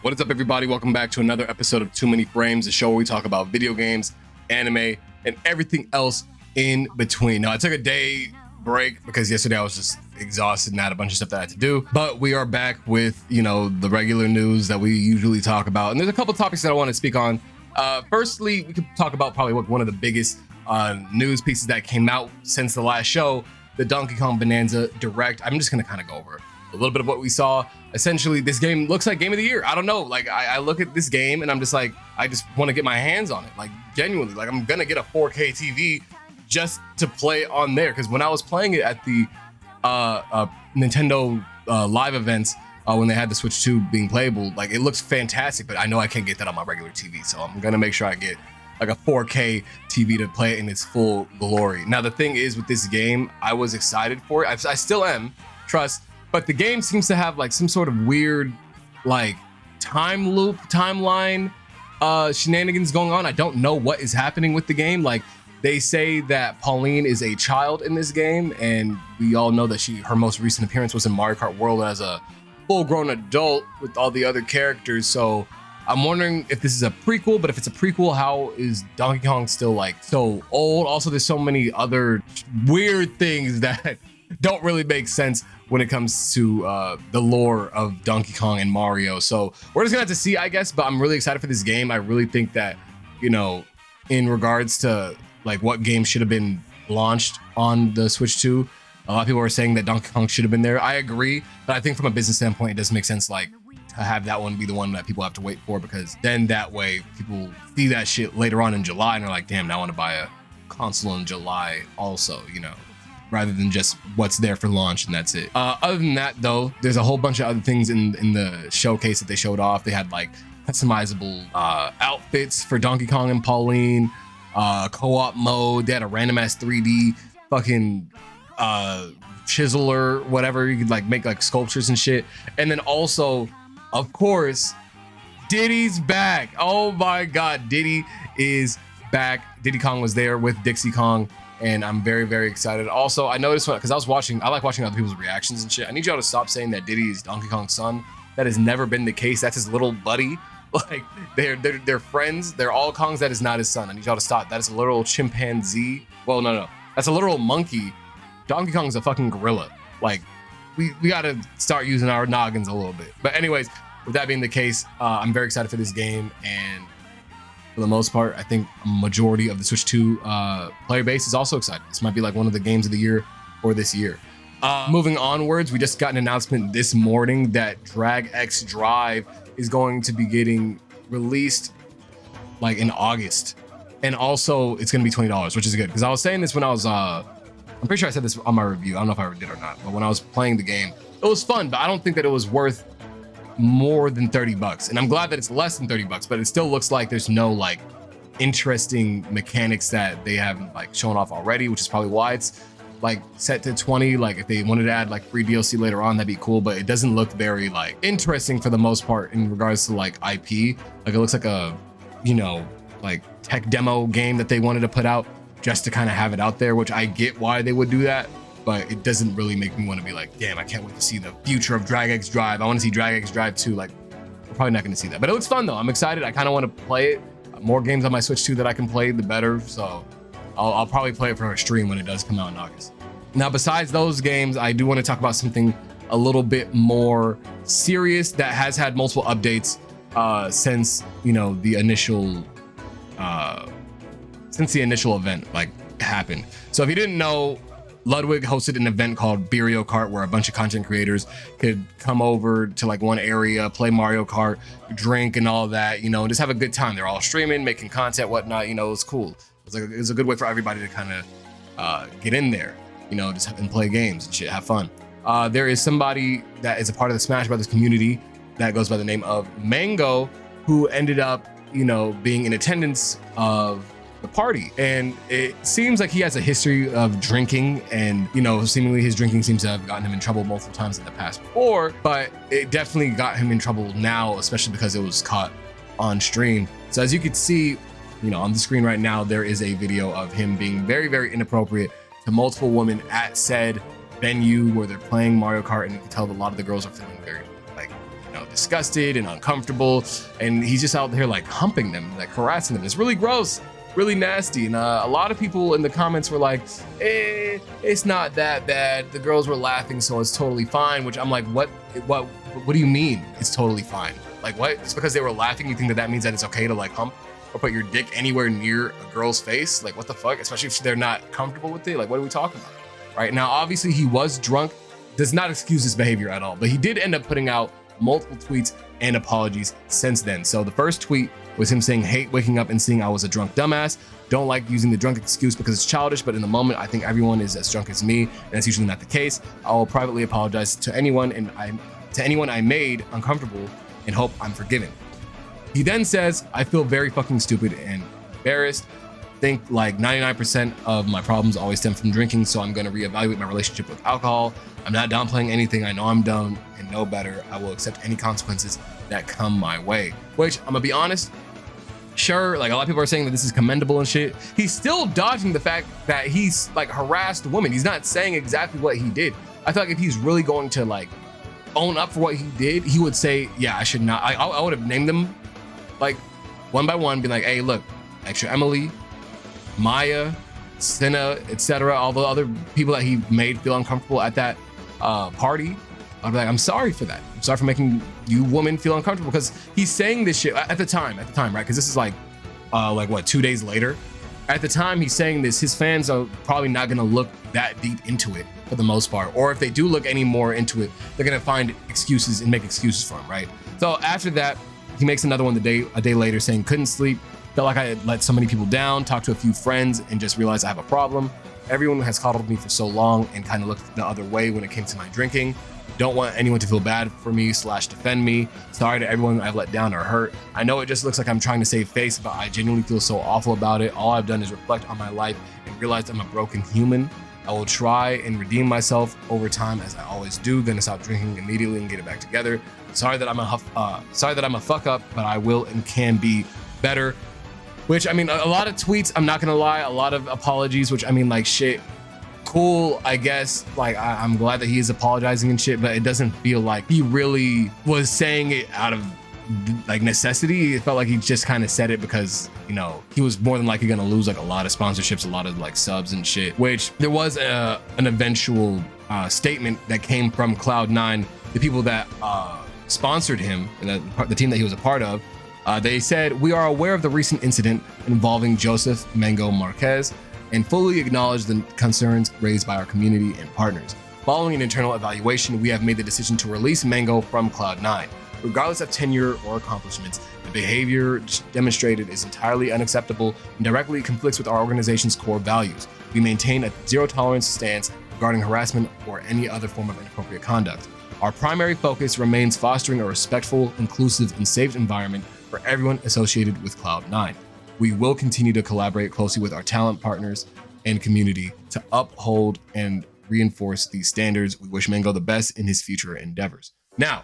What is up, everybody? Welcome back to another episode of Too Many Frames, the show where we talk about video games, anime, and everything else in between. Now, I took a day break because yesterday I was just exhausted and had a bunch of stuff that I had to do, but we are back with, the regular news that we usually talk about. And there's a couple topics that I want to speak on. Firstly, we could talk about probably one of the biggest news pieces that came out since the last show, the Donkey Kong Bonanza Direct. I'm just going to kind of go over a little bit of what we saw. Essentially, this game looks like game of the year. I don't know. Like, I look at this game and I'm just like, I just want to get my hands on it. Like, genuinely, like I'm going to get a 4K TV just to play on there. Because when I was playing it at the Nintendo live events, when they had the Switch 2 being playable, like it looks fantastic, but I know I can't get that on my regular TV. So I'm going to make sure I get like a 4K TV to play it in its full glory. Now, the thing is with this game, I was excited for it. I still am, trust. But the game seems to have like some sort of weird like timeline shenanigans going on. I don't know what is happening with the game. Like, they say that Pauline is a child in this game, and we all know that her most recent appearance was in Mario Kart World as a full-grown adult with all the other characters. So I'm wondering if this is a prequel, but if it's a prequel, how is Donkey Kong still like so old? Also, there's so many other weird things that don't really make sense when it comes to the lore of Donkey Kong and Mario. So we're just gonna have to see, I guess, but I'm really excited for this game. I really think that, in regards to like what game should have been launched on the Switch 2, a lot of people are saying that Donkey Kong should have been there. I agree, but I think from a business standpoint, it doesn't make sense like to have that one be the one that people have to wait for, because then that way people see that shit later on in July and they're like, damn, now I want to buy a console in July also, rather than just what's there for launch and that's it. Other than that, though, there's a whole bunch of other things in the showcase that they showed off. They had like customizable outfits for Donkey Kong and Pauline, co-op mode. They had a random ass 3D fucking chiseler, whatever. You could like make like sculptures and shit. And then also, of course, Diddy's back. Oh my God, Diddy is back. Diddy Kong was there with Dixie Kong, and I'm very, very excited. Also, I noticed because I like watching other people's reactions and shit. I need y'all to stop saying that Diddy is Donkey Kong's son. That has never been the case. That's his little buddy. Like, they're friends. They're all Kongs. That is not his son. I need y'all to stop. That is a literal chimpanzee. Well, no. That's a literal monkey. Donkey Kong's a fucking gorilla. Like, we gotta start using our noggins a little bit. But anyways, with that being the case, I'm very excited for this game, and for the most part, I think a majority of the Switch 2 player base is also excited. This might be like one of the games of the year for this year. Moving onwards, we just got an announcement this morning that Drag X Drive is going to be getting released like in August. And also it's going to be $20, which is good. Because I was saying this when I was, I'm pretty sure I said this on my review. I don't know if I ever did or not. But when I was playing the game, it was fun, but I don't think that it was worth more than $30. And I'm glad that it's less than $30, but it still looks like there's no like interesting mechanics that they haven't like shown off already, which is probably why it's like set to 20. Like if they wanted to add like free DLC later on, that'd be cool, but it doesn't look very like interesting for the most part in regards to like IP. Like it looks like a, like tech demo game that they wanted to put out just to kind of have it out there, which I get why they would do that, but it doesn't really make me want to be like, damn, I can't wait to see the future of Drag X Drive. I want to see Drag X Drive 2. Like, we're probably not going to see that, but it looks fun though. I'm excited. I kind of want to play it. More games on my Switch 2 that I can play, the better. So I'll probably play it for a stream when it does come out in August. Now, besides those games, I do want to talk about something a little bit more serious that has had multiple updates since the initial event like happened. So if you didn't know, Ludwig hosted an event called Mario Kart where a bunch of content creators could come over to like one area, play Mario Kart, drink and all that, and just have a good time. They're all streaming, making content, whatnot. It was cool. It was a good way for everybody to kind of get in there, just and play games and shit, have fun. There is somebody that is a part of the Smash Brothers community that goes by the name of Mang0, who ended up, being in attendance of the party, and it seems like he has a history of drinking, and seemingly his drinking seems to have gotten him in trouble multiple times in the past before, but it definitely got him in trouble now, especially because it was caught on stream. So as you can see, on the screen right now, there is a video of him being very, very inappropriate to multiple women at said venue where they're playing Mario Kart, and you can tell that a lot of the girls are feeling very like disgusted and uncomfortable, and he's just out there like humping them, like harassing them. It's really gross, really nasty. And a lot of people in the comments were like, it's not that bad. The girls were laughing, so it's totally fine. Which I'm like, what do you mean it's totally fine? Like, what? Just because they were laughing, you think that means that it's okay to like hump or put your dick anywhere near a girl's face? Like, what the fuck? Especially if they're not comfortable with it. Like, what are we talking about? Right now, obviously he was drunk, does not excuse his behavior at all, but he did end up putting out multiple tweets and apologies since then. So the first tweet was him saying, hate waking up and seeing I was a drunk dumbass. Don't like using the drunk excuse because it's childish, but in the moment, I think everyone is as drunk as me, and that's usually not the case. I will privately apologize to anyone I made uncomfortable and hope I'm forgiven. He then says, I feel very fucking stupid and embarrassed. Think like 99% of my problems always stem from drinking, so I'm going to reevaluate my relationship with alcohol. I'm not downplaying anything. I know I'm dumb and know better. I will accept any consequences that come my way. Which, I'm gonna be honest, sure, like a lot of people are saying that this is commendable and shit. He's still dodging the fact that he's like harassed women. He's not saying exactly what he did. I feel like if he's really going to like own up for what he did, he would say, yeah, I should not. I would have named them like one by one, be like, hey, look, extra Emily, Maya, Senna, etc., all the other people that he made feel uncomfortable at that party. I'd be like, I'm sorry for that. I'm sorry for making you women feel uncomfortable, because he's saying this shit at the time, right? Because this is like what, 2 days later? At the time he's saying this, his fans are probably not gonna look that deep into it for the most part. Or if they do look any more into it, they're gonna find excuses and make excuses for him, right? So after that, he makes another one a day later saying, couldn't sleep, felt like I had let so many people down, talked to a few friends, and just realized I have a problem. Everyone has coddled me for so long and kind of looked the other way when it came to my drinking. Don't want anyone to feel bad for me / defend me. Sorry to everyone I've let down or hurt. I know it just looks like I'm trying to save face, but I genuinely feel so awful about it. All I've done is reflect on my life and realize I'm a broken human. I will try and redeem myself over time, as I always do. Gonna stop drinking immediately and get it back together. Sorry that I'm a fuck up, but I will and can be better. Which, I mean, a lot of tweets, I'm not gonna lie, a lot of apologies, which, I mean, like, shit, cool, I guess. Like, I'm glad that he is apologizing and shit, but it doesn't feel like he really was saying it out of like necessity. It felt like he just kind of said it because, you know, he was more than likely gonna lose like a lot of sponsorships, a lot of like subs and shit. Which there was an eventual statement that came from Cloud9, the people that sponsored him, and the team that he was a part of. They said, we are aware of the recent incident involving Joseph Mang0 Marquez and fully acknowledge the concerns raised by our community and partners. Following an internal evaluation, we have made the decision to release Mang0 from Cloud9. Regardless of tenure or accomplishments, the behavior demonstrated is entirely unacceptable and directly conflicts with our organization's core values. We maintain a zero tolerance stance regarding harassment or any other form of inappropriate conduct. Our primary focus remains fostering a respectful, inclusive, and safe environment for everyone associated with Cloud9. We will continue to collaborate closely with our talent partners and community to uphold and reinforce these standards. We wish Mang0 the best in his future endeavors. Now,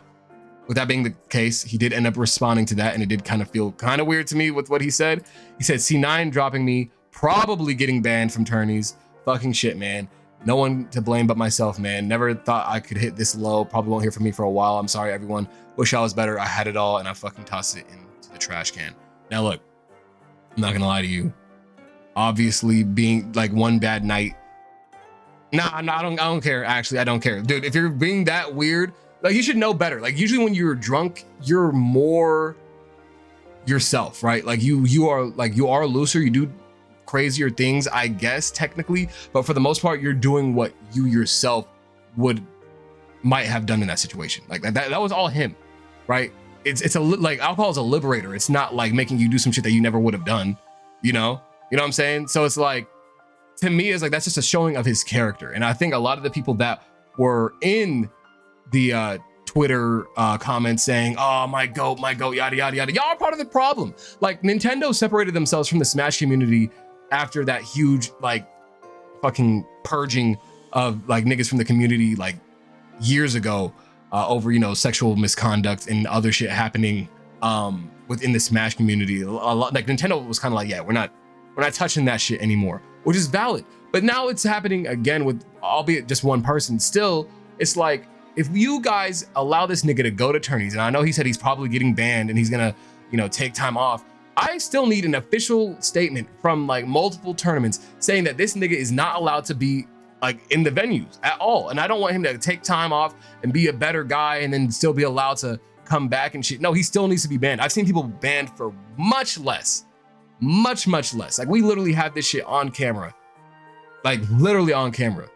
with that being the case, he did end up responding to that, and it did kind of feel kind of weird to me with what he said. He said, C9 dropping me, probably getting banned from tourneys. Fucking shit, man. No one to blame but myself, man. Never thought I could hit this low. Probably won't hear from me for a while. I'm sorry, everyone. Wish I was better. I had it all, and I fucking tossed it into the trash can. Now, look, I'm not gonna lie to you. Obviously, being like one bad night. Nah, I don't care. Actually, I don't care. Dude, if you're being that weird, like, you should know better. Like, usually when you're drunk, you're more yourself, right? Like you are looser. You do crazier things, I guess, technically, but for the most part, you're doing what you yourself might have done in that situation. Like that was all him, right? It's like alcohol is a liberator. It's not like making you do some shit that you never would have done, you know what I'm saying? So it's like, to me, it's like, that's just a showing of his character. And I think a lot of the people that were in the Twitter comments saying, oh, my goat, yada, yada, yada, y'all are part of the problem. Like, Nintendo separated themselves from the Smash community after that huge, like, fucking purging of like niggas from the community like years ago over, you know, sexual misconduct and other shit happening within the Smash community. A lot, like, Nintendo was kind of like, yeah, we're not touching that shit anymore, which is valid. But now it's happening again with, albeit just one person. Still, it's like, if you guys allow this nigga to go to tourneys, and I know he said he's probably getting banned and he's gonna, you know, take time off, I still need an official statement from like multiple tournaments saying that this nigga is not allowed to be like in the venues at all. And I don't want him to take time off and be a better guy and then still be allowed to come back and shit. No, he still needs to be banned. I've seen people banned for much less. Much less. Like, we literally have this shit on camera, like literally on camera,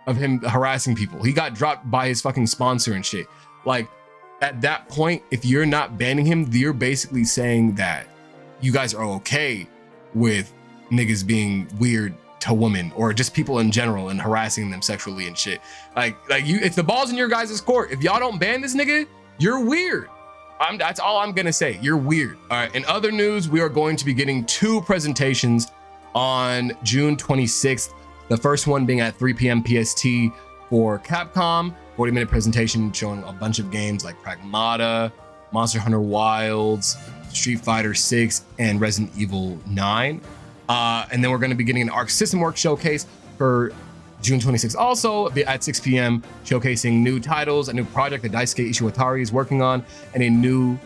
of him harassing people. He got dropped by his fucking sponsor and shit. Like, at that point, if you're not banning him, you're basically saying that you guys are okay with niggas being weird to women or just people in general and harassing them sexually and shit. Like you, if the ball's in your guys' court, if y'all don't ban this nigga, you're weird. That's all I'm gonna say. You're weird. All right. In other news, we are going to be getting 2 presentations on June 26th. The first one being at 3 p.m. PST for Capcom, 40-minute presentation showing a bunch of games like Pragmata, Monster Hunter Wilds, Street Fighter 6, and Resident Evil 9. And then we're going to be getting an Arc System Works showcase for June 26th, also at 6 p.m., showcasing new titles, a new project that Daisuke Ishiwatari is working on, and a new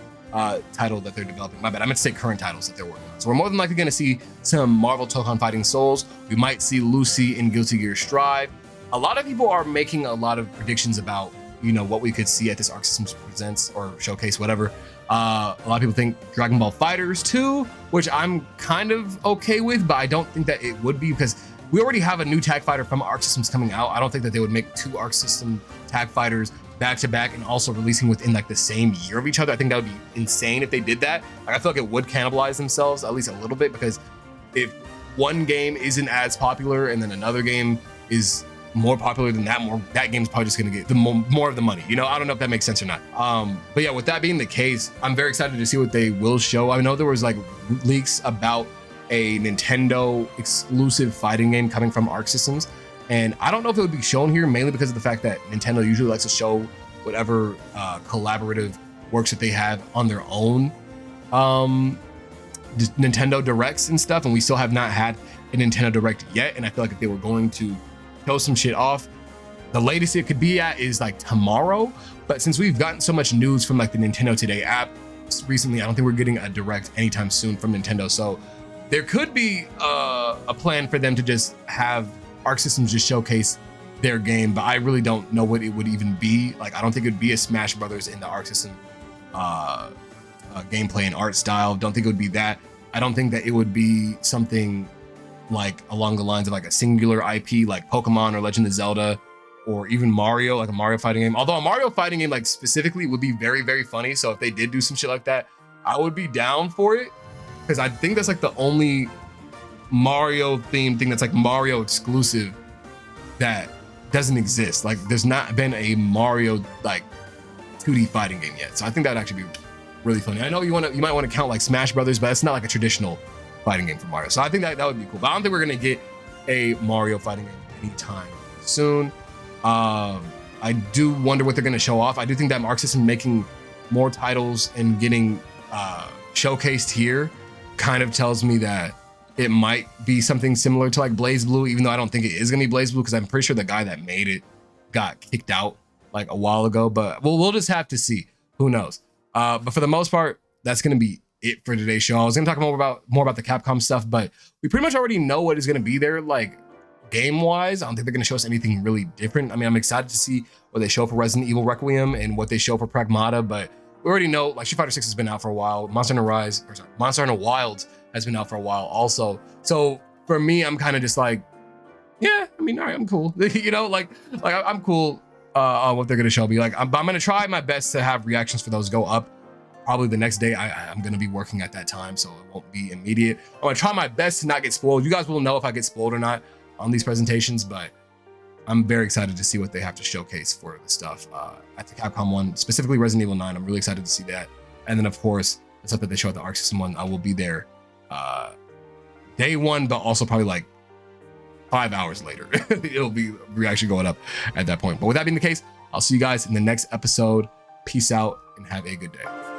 title that they're developing. My bad, I meant to say current titles that they're working on. So we're more than likely going to see some Marvel Tokan Fighting Souls. We might see Lucy in Guilty Gear Strive. A lot of people are making a lot of predictions about, you know, what we could see at this Arc Systems Presents or showcase, whatever. A lot of people think Dragon Ball Fighters 2, which I'm kind of okay with, but I don't think that it would be, because we already have a new tag fighter from Arc Systems coming out. I don't think that they would make 2 Arc System tag fighters back to back and also releasing within like the same year of each other. I think that would be insane if they did that. Like, I feel like it would cannibalize themselves at least a little bit, because if one game isn't as popular and then another game is more popular than that game's probably just gonna get the more of the money. You know, I don't know if that makes sense or not. But yeah, with that being the case, I'm very excited to see what they will show. I know there was like leaks about a Nintendo exclusive fighting game coming from Arc Systems, and I don't know if it would be shown here, mainly because of the fact that Nintendo usually likes to show whatever collaborative works that they have on their own Nintendo Directs and stuff, and we still have not had a Nintendo Direct yet. And I feel like if they were going to show some shit off, the latest it could be at is like tomorrow. But since we've gotten so much news from like the Nintendo Today app recently, I don't think we're getting a direct anytime soon from Nintendo. So there could be a plan for them to just have Arc Systems just showcase their game, but I really don't know what it would even be. Like, I don't think it would be a Smash Brothers in the Arc System gameplay and art style. Don't think it would be that. I don't think that it would be something like along the lines of like a singular IP like Pokemon or Legend of Zelda, or even Mario, like a Mario fighting game. Although a Mario fighting game like specifically would be very, very funny. So if they did do some shit like that, I would be down for it, because I think that's like the only Mario themed thing that's like Mario exclusive that doesn't exist. Like, there's not been a Mario like 2D fighting game yet. So I think that would actually be really funny. I know you might want to count like Smash Brothers, but it's not like a traditional fighting game for Mario. So I think that would be cool. But I don't think we're gonna get a Mario fighting game anytime soon. I do wonder what they're gonna show off. I do think that Arc System making more titles and getting showcased here kind of tells me that it might be something similar to like BlazBlue, even though I don't think it is gonna be BlazBlue, because I'm pretty sure the guy that made it got kicked out like a while ago. But we'll just have to see. Who knows? But for the most part, that's gonna be it for today's show. I was gonna talk more about the Capcom stuff, but we pretty much already know what is gonna be there, like game wise. I don't think they're gonna show us anything really different. I mean, I'm excited to see what they show for Resident Evil Requiem and what they show for Pragmata, but we already know like Street Fighter 6 has been out for a while. Monster Hunter Wilds has been out for a while also. So for me, I'm kind of just like, yeah, I mean, all right, I'm cool. You know, like I'm cool on what they're gonna show me. Like, I'm gonna try my best to have reactions for those go up probably the next day. I'm gonna be working at that time, so it won't be immediate. I'm gonna try my best to not get spoiled. You guys will know if I get spoiled or not on these presentations, but I'm very excited to see what they have to showcase for the stuff at the Capcom one, specifically Resident Evil 9. I'm really excited to see that. And then of course, the stuff that they show at the Arc System one, I will be there day one, but also probably like 5 hours later. It'll be reaction going up at that point. But with that being the case, I'll see you guys in the next episode. Peace out and have a good day.